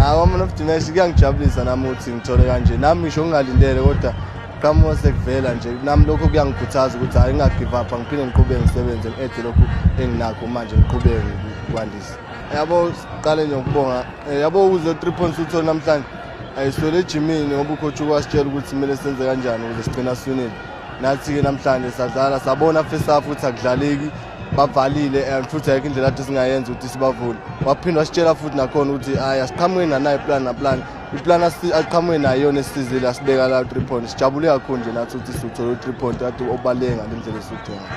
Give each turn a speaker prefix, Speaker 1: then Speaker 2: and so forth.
Speaker 1: Man of the match kuyangijabulisa nami ukuthi ngithole kanje nami ngisho ngingalindele kodwa qhamuka sekuvela nje nami lokho kuyangikhuthaza ukuthi hayi ngingagive up ngiphinde ngiqhubeke ngisebenze ngiede lokho enginakho manje ngiqhubeke ngokwandisa. Yabo siqale nje ukubonga yabo uze 3 points uthola namhlanje ayiswele ejimini ngoba ucoach wasitshela ukuthi kumele senze kanjani ukuze sigcina swinile. Nathi ke namhlanje sadlala sabona first half ukuthi akudlaleki bavalile futhi ayikho indlela athi singayenza ukuthi sibavule. Waphinda wasitshela futhi nakhona ukuthi asiqhamuke nayo plan iplan asiqhamuke nayo yona esizile asibeka la 3 points. Sijabule kakhulu nje nathi ukuthi sithola 3 points athi obaleka ngendlela esudinga.